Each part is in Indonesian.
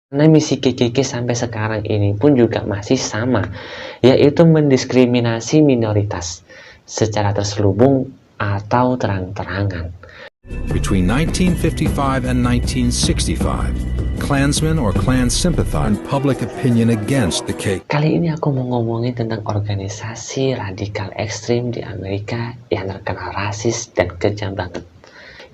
Karena misi KKK sampai sekarang ini pun juga masih sama, yaitu mendiskriminasi minoritas secara terselubung atau terang-terangan. Between 1955 and 1965, Klansmen or Klan sympathize and public opinion against the KKK. Kali ini aku mau ngomongin tentang organisasi radikal ekstrim di Amerika yang terkenal rasis dan kejam banget.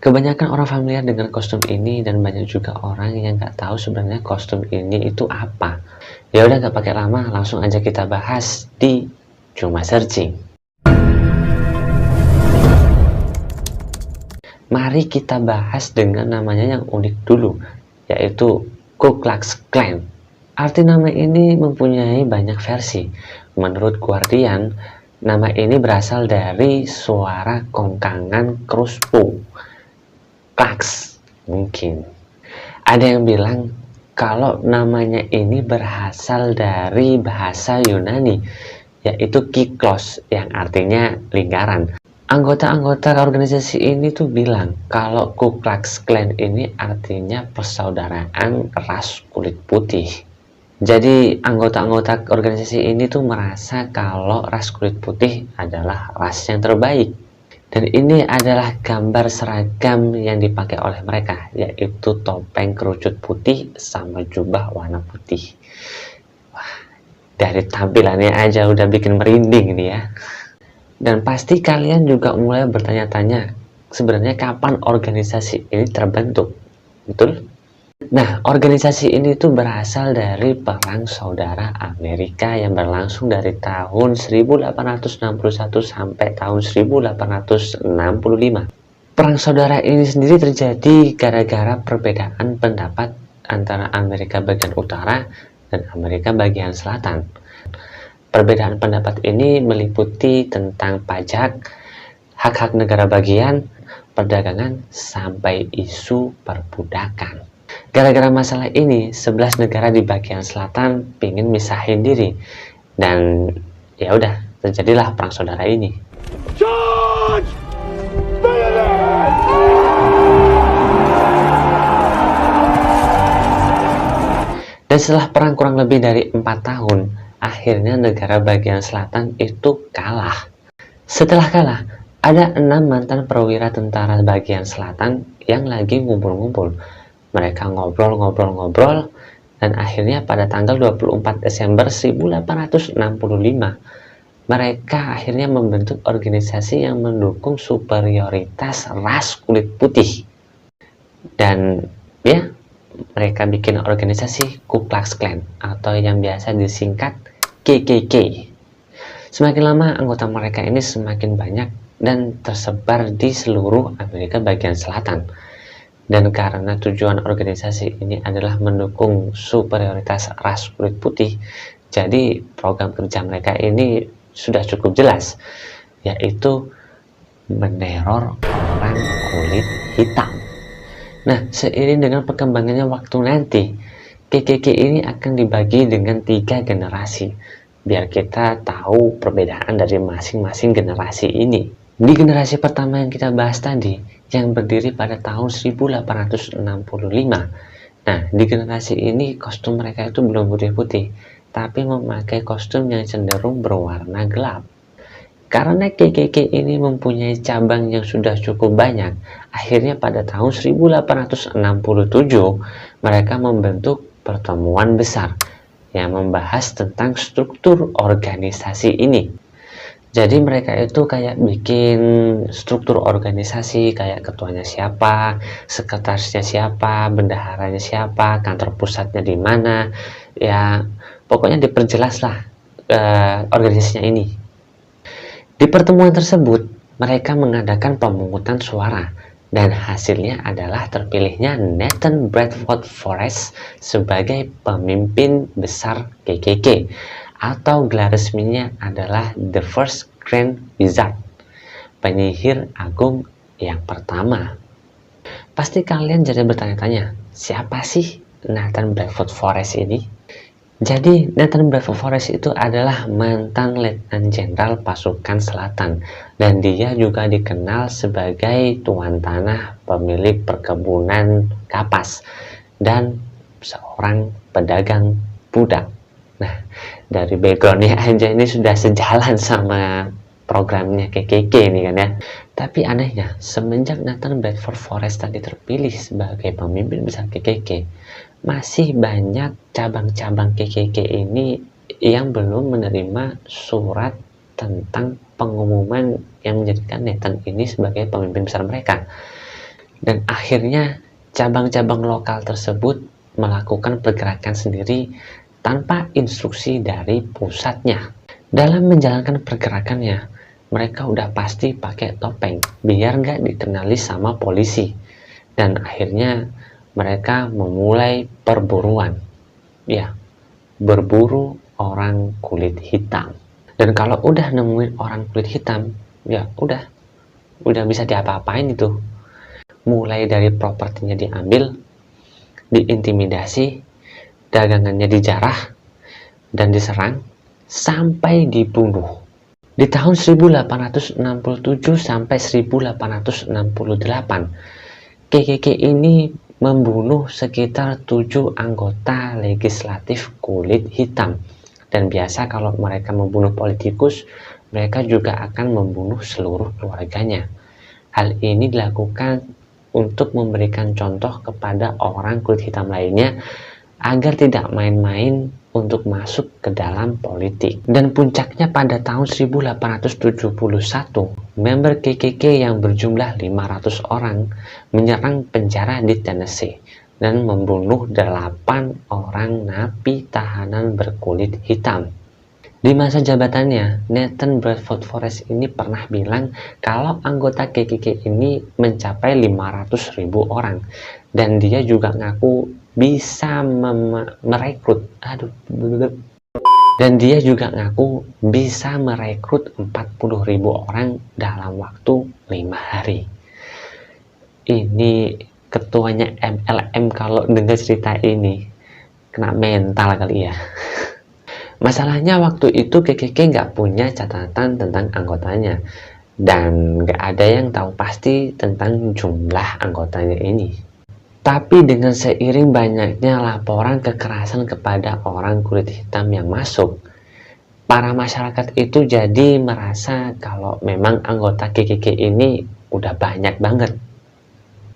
Kebanyakan orang familiar dengan kostum ini dan banyak juga orang yang nggak tahu sebenarnya kostum ini itu apa. Ya udah nggak pakai lama, langsung aja kita bahas di Cuma Searching. Mari kita bahas dengan namanya yang unik dulu, yaitu Ku Klux Klan. Arti nama ini mempunyai banyak versi. Menurut Guardian, nama ini berasal dari suara kongkangan kruspu. Klux, mungkin. Ada yang bilang kalau namanya ini berasal dari bahasa Yunani, yaitu kiklos, yang artinya lingkaran. Anggota-anggota organisasi ini tuh bilang kalau Ku Klux Klan ini artinya persaudaraan ras kulit putih. Jadi anggota-anggota organisasi ini tuh merasa kalau ras kulit putih adalah ras yang terbaik. Dan ini adalah gambar seragam yang dipakai oleh mereka, yaitu topeng kerucut putih sama jubah warna putih. Wah, dari tampilannya aja udah bikin merinding nih ya. Dan pasti kalian juga mulai bertanya-tanya, sebenarnya kapan organisasi ini terbentuk? Betul? Nah, organisasi ini tuh berasal dari Perang Saudara Amerika yang berlangsung dari tahun 1861 sampai tahun 1865. Perang Saudara ini sendiri terjadi gara-gara perbedaan pendapat antara Amerika bagian utara dan Amerika bagian selatan. Perbedaan pendapat ini meliputi tentang pajak, hak-hak negara bagian, perdagangan, sampai isu perbudakan. Gara-gara masalah ini, 11 negara di bagian selatan pingin misahin diri. Dan ya udah, terjadilah perang saudara ini. George! Dan setelah perang kurang lebih dari 4 tahun, akhirnya negara bagian selatan itu kalah. Setelah kalah, ada 6 mantan perwira tentara bagian selatan yang lagi ngumpul-ngumpul. Mereka ngobrol-ngobrol dan akhirnya pada tanggal 24 Desember 1865 mereka akhirnya membentuk organisasi yang mendukung superioritas ras kulit putih. Dan ya, mereka bikin organisasi Ku Klux Klan atau yang biasa disingkat KKK. Semakin lama anggota mereka ini semakin banyak dan tersebar di seluruh Amerika bagian selatan. Dan karena tujuan organisasi ini adalah mendukung superioritas ras kulit putih, jadi program kerja mereka ini sudah cukup jelas, yaitu meneror orang kulit hitam. Nah, seiring dengan perkembangannya waktu nanti, KKK ini akan dibagi dengan 3 generasi, biar kita tahu perbedaan dari masing-masing generasi ini. Di generasi pertama yang kita bahas tadi, yang berdiri pada tahun 1865. Nah, di generasi ini kostum mereka itu belum putih-putih, tapi memakai kostum yang cenderung berwarna gelap. Karena KKK ini mempunyai cabang yang sudah cukup banyak, akhirnya pada tahun 1867 mereka membentuk pertemuan besar yang membahas tentang struktur organisasi ini. Jadi mereka itu kayak bikin struktur organisasi, kayak ketuanya siapa, sekretarisnya siapa, bendaharanya siapa, kantor pusatnya di mana, ya pokoknya diperjelaslah organisasinya ini. Di pertemuan tersebut, mereka mengadakan pemungutan suara, dan hasilnya adalah terpilihnya Nathan Bedford Forrest sebagai pemimpin besar KKK. Atau gelar resminya adalah The First Grand Wizard, penyihir agung yang pertama. Pasti kalian jadi bertanya-tanya, siapa sih Nathan Bedford Forrest ini? Jadi Nathan Bedford Forrest itu adalah mantan Letnan Jenderal Pasukan Selatan, dan dia juga dikenal sebagai tuan tanah pemilik perkebunan kapas dan seorang pedagang budak. Nah, dari backgroundnya aja ini sudah sejalan sama programnya KKK nih kan ya. Tapi anehnya, semenjak Nathan Bedford Forrest tadi terpilih sebagai pemimpin besar KKK, masih banyak cabang-cabang KKK ini yang belum menerima surat tentang pengumuman yang menjadikan Nathan ini sebagai pemimpin besar mereka. Dan akhirnya cabang-cabang lokal tersebut melakukan pergerakan sendiri tanpa instruksi dari pusatnya. Dalam menjalankan pergerakannya, mereka udah pasti pakai topeng biar nggak dikenali sama polisi. Dan akhirnya mereka memulai perburuan. Ya, berburu orang kulit hitam. Dan kalau udah nemuin orang kulit hitam, ya udah bisa diapa-apain itu. Mulai dari propertinya diambil, diintimidasi, dagangannya dijarah, dan diserang, sampai dibunuh. Di tahun 1867 sampai 1868, KKK ini membunuh sekitar 7 anggota legislatif kulit hitam. Dan biasa kalau mereka membunuh politikus, mereka juga akan membunuh seluruh keluarganya. Hal ini dilakukan untuk memberikan contoh kepada orang kulit hitam lainnya agar tidak main-main untuk masuk ke dalam politik. Dan puncaknya pada tahun 1871, member KKK yang berjumlah 500 orang menyerang penjara di Tennessee dan membunuh 8 orang napi tahanan berkulit hitam. Di masa jabatannya, Nathan Bedford Forrest ini pernah bilang kalau anggota KKK ini mencapai 500.000 orang. Dan dia juga ngaku bisa merekrut 40.000 orang dalam waktu 5 hari. Ini ketuanya MLM kalau dengar cerita ini kena mental kali ya. Masalahnya waktu itu KKK nggak punya catatan tentang anggotanya dan nggak ada yang tahu pasti tentang jumlah anggotanya ini. Tapi dengan seiring banyaknya laporan kekerasan kepada orang kulit hitam yang masuk, para masyarakat itu jadi merasa kalau memang anggota KKK ini udah banyak banget.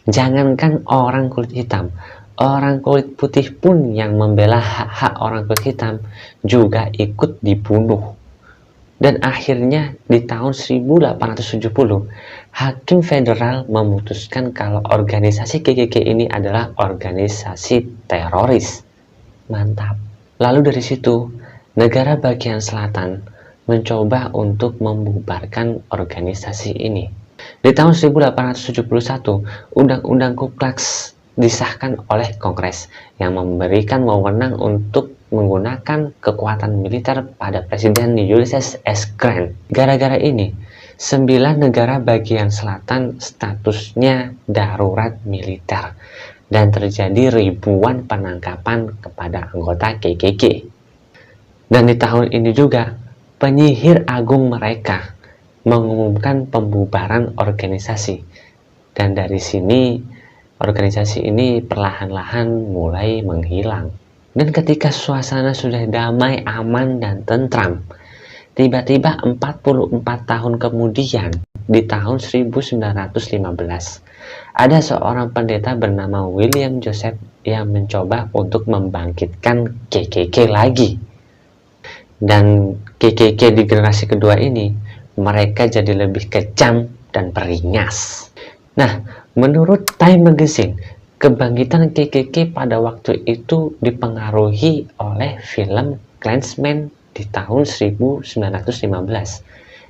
Jangankan orang kulit hitam, orang kulit putih pun yang membela hak-hak orang kulit hitam juga ikut dibunuh. Dan akhirnya di tahun 1870, Hakim Federal memutuskan kalau organisasi KKK ini adalah organisasi teroris. Mantap. Lalu dari situ, negara bagian selatan mencoba untuk membubarkan organisasi ini. Di tahun 1871, Undang-Undang Ku Klux disahkan oleh Kongres yang memberikan wewenang untuk menggunakan kekuatan militer pada Presiden Ulysses S. Grant. Gara-gara ini, 9 negara bagian selatan statusnya darurat militer dan terjadi ribuan penangkapan kepada anggota KKK. Dan di tahun ini juga, penyihir agung mereka mengumumkan pembubaran organisasi. Dan dari sini, organisasi ini perlahan-lahan mulai menghilang. Dan ketika suasana sudah damai, aman, dan tentram, tiba-tiba 44 tahun kemudian, di tahun 1915, ada seorang pendeta bernama William Joseph yang mencoba untuk membangkitkan KKK lagi. Dan KKK di generasi kedua ini, mereka jadi lebih kejam dan beringas. Nah, menurut Time Magazine, kebangkitan KKK pada waktu itu dipengaruhi oleh film Klansman di tahun 1915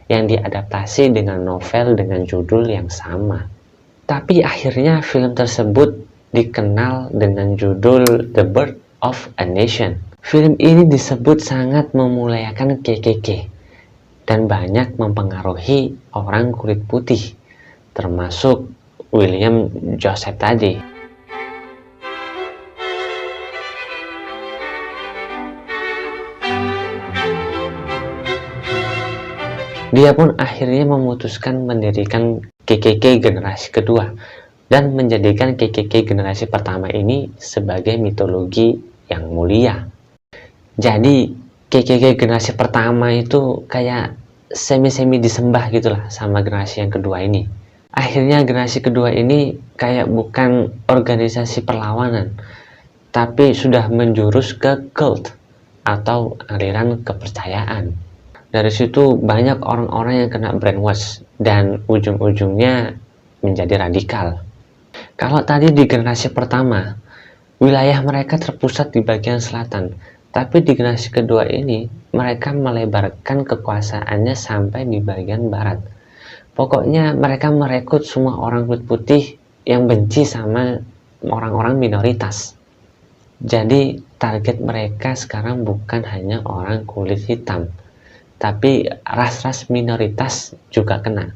yang diadaptasi dengan novel dengan judul yang sama. Tapi akhirnya film tersebut dikenal dengan judul The Birth of a Nation. Film ini disebut sangat memuliakan KKK dan banyak mempengaruhi orang kulit putih, termasuk William Joseph tadi. Dia pun akhirnya memutuskan mendirikan KKK generasi kedua dan menjadikan KKK generasi pertama ini sebagai mitologi yang mulia. Jadi KKK generasi pertama itu kayak semi-semi disembah gitulah sama generasi yang kedua ini. Akhirnya generasi kedua ini kayak bukan organisasi perlawanan, tapi sudah menjurus ke cult atau aliran kepercayaan. Dari situ banyak orang-orang yang kena brainwash dan ujung-ujungnya menjadi radikal. Kalau tadi di generasi pertama, wilayah mereka terpusat di bagian selatan, tapi di generasi kedua ini mereka melebarkan kekuasaannya sampai di bagian barat. Pokoknya mereka merekrut semua orang kulit putih yang benci sama orang-orang minoritas. Jadi target mereka sekarang bukan hanya orang kulit hitam, tapi ras-ras minoritas juga kena.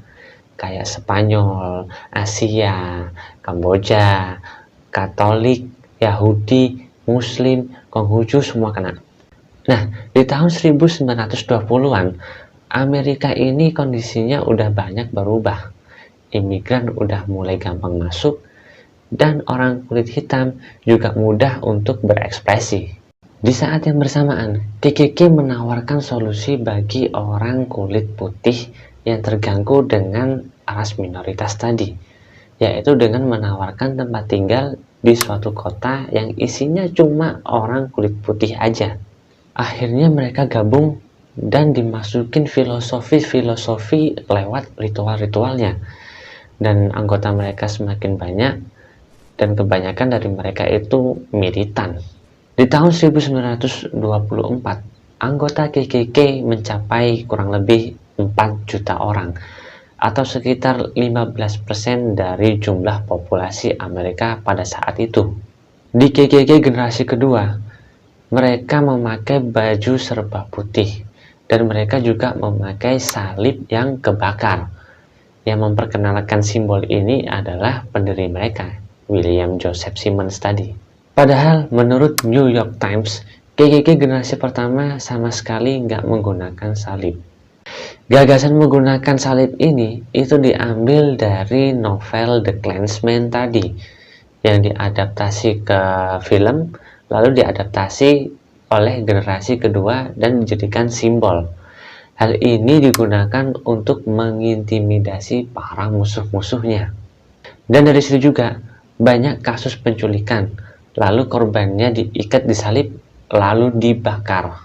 Kayak Spanyol, Asia, Kamboja, Katolik, Yahudi, Muslim, Konghucu semua kena. Nah, di tahun 1920-an, Amerika ini kondisinya udah banyak berubah. Imigran udah mulai gampang masuk, dan orang kulit hitam juga mudah untuk berekspresi. Di saat yang bersamaan, KKK menawarkan solusi bagi orang kulit putih yang terganggu dengan ras minoritas tadi, yaitu dengan menawarkan tempat tinggal di suatu kota yang isinya cuma orang kulit putih aja. Akhirnya mereka gabung dan dimasukin filosofi-filosofi lewat ritual-ritualnya, dan anggota mereka semakin banyak, dan kebanyakan dari mereka itu militan. Di tahun 1924, anggota KKK mencapai kurang lebih 4 juta orang, atau sekitar 15% dari jumlah populasi Amerika pada saat itu. Di KKK generasi kedua, mereka memakai baju serba putih, dan mereka juga memakai salib yang kebakar. Yang memperkenalkan simbol ini adalah pendiri mereka, William Joseph Simmons tadi. Padahal menurut New York Times, KKK generasi pertama sama sekali nggak menggunakan salib. Gagasan menggunakan salib ini itu diambil dari novel The Klansman tadi, yang diadaptasi ke film, lalu diadaptasi oleh generasi kedua dan dijadikan simbol. Hal ini digunakan untuk mengintimidasi para musuh-musuhnya. Dan dari situ juga banyak kasus penculikan, lalu korbannya diikat di salib, lalu dibakar.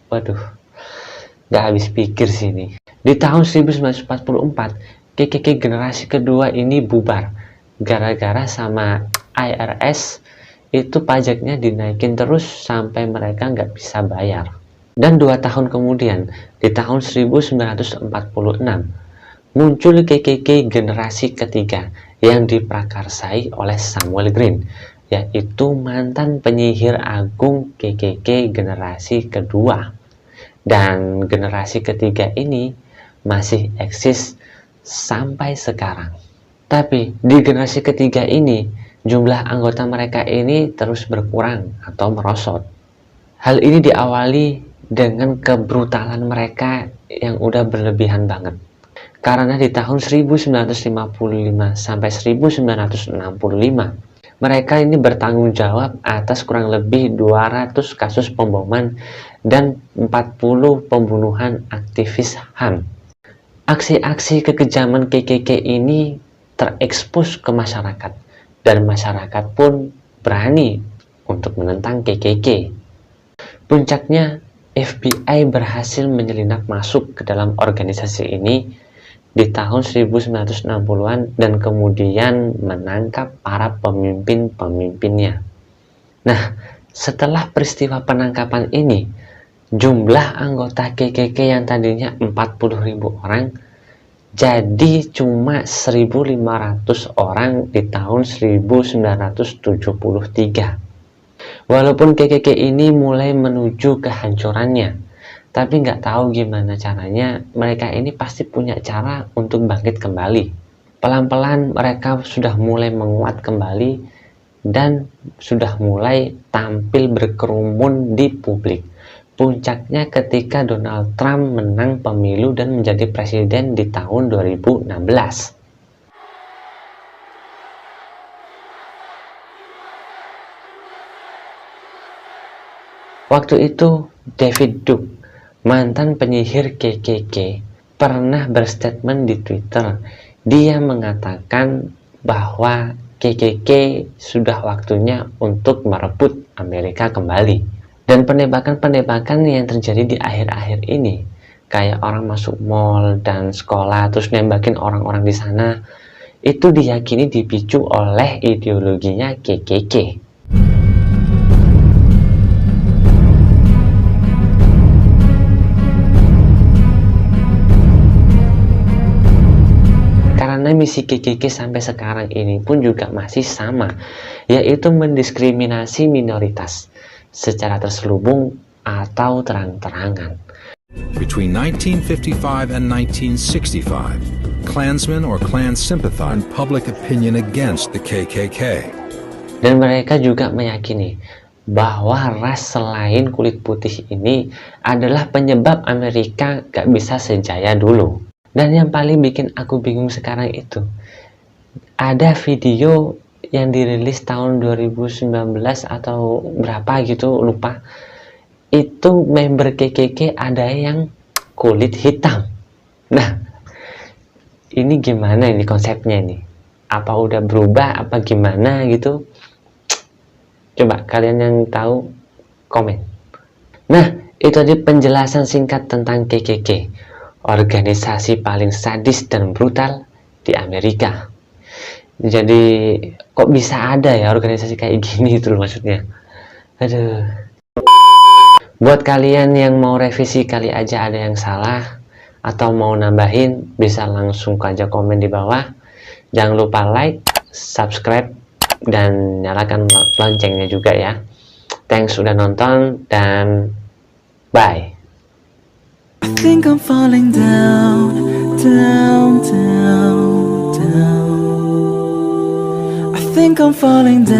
Waduh, gak habis pikir sini. Di tahun 1944, KKK generasi kedua ini bubar, gara-gara sama IRS itu pajaknya dinaikin terus sampai mereka nggak bisa bayar. Dan 2 tahun kemudian, di tahun 1946, muncul KKK generasi ketiga yang diprakarsai oleh Samuel Green, yaitu mantan penyihir agung KKK generasi kedua. Dan generasi ketiga ini masih eksis sampai sekarang. Tapi di generasi ketiga ini, jumlah anggota mereka ini terus berkurang atau merosot. Hal ini diawali dengan kebrutalan mereka yang udah berlebihan banget. Karena di tahun 1955 sampai 1965, mereka ini bertanggung jawab atas kurang lebih 200 kasus pemboman dan 40 pembunuhan aktivis HAM. Aksi-aksi kekejaman KKK ini terekspos ke masyarakat, dan masyarakat pun berani untuk menentang KKK. Puncaknya, FBI berhasil menyelinap masuk ke dalam organisasi ini di tahun 1960-an dan kemudian menangkap para pemimpin-pemimpinnya. Nah, setelah peristiwa penangkapan ini, jumlah anggota KKK yang tadinya 40.000 orang jadi cuma 1.500 orang di tahun 1973. Walaupun KKK ini mulai menuju kehancurannya, tapi nggak tahu gimana caranya, mereka ini pasti punya cara untuk bangkit kembali. Pelan-pelan mereka sudah mulai menguat kembali dan sudah mulai tampil berkerumun di publik. Puncaknya ketika Donald Trump menang pemilu dan menjadi presiden di tahun 2016. Waktu itu David Duke, mantan penyihir KKK, pernah berstatement di Twitter. Dia mengatakan bahwa KKK sudah waktunya untuk merebut Amerika kembali. Dan penembakan-penembakan yang terjadi di akhir-akhir ini, kayak orang masuk mall dan sekolah terus nembakin orang-orang di sana, itu diyakini dipicu oleh ideologinya KKK. Karena misi KKK sampai sekarang ini pun juga masih sama, yaitu mendiskriminasi minoritas secara terselubung atau terang-terangan. Between 1955 and 1965, Klansmen or Klan sympathized public opinion against the KKK. Dan mereka juga meyakini bahwa ras selain kulit putih ini adalah penyebab Amerika gak bisa sejaya dulu. Dan yang paling bikin aku bingung sekarang itu, ada video yang dirilis tahun 2019 atau berapa gitu, lupa. Itu member KKK ada yang kulit hitam. Nah, ini gimana ini konsepnya nih? Apa udah berubah, apa gimana gitu? Coba kalian yang tahu komen. Nah, itu tadi penjelasan singkat tentang KKK, organisasi paling sadis dan brutal di Amerika. Jadi kok bisa ada ya organisasi kayak gini itu loh maksudnya. Aduh. Buat kalian yang mau revisi kali aja ada yang salah atau mau nambahin, bisa langsung aja komen di bawah. Jangan lupa like, subscribe, dan nyalakan loncengnya juga ya. Thanks sudah nonton dan bye. I think I'm falling down, down, down, down. I think I'm falling down.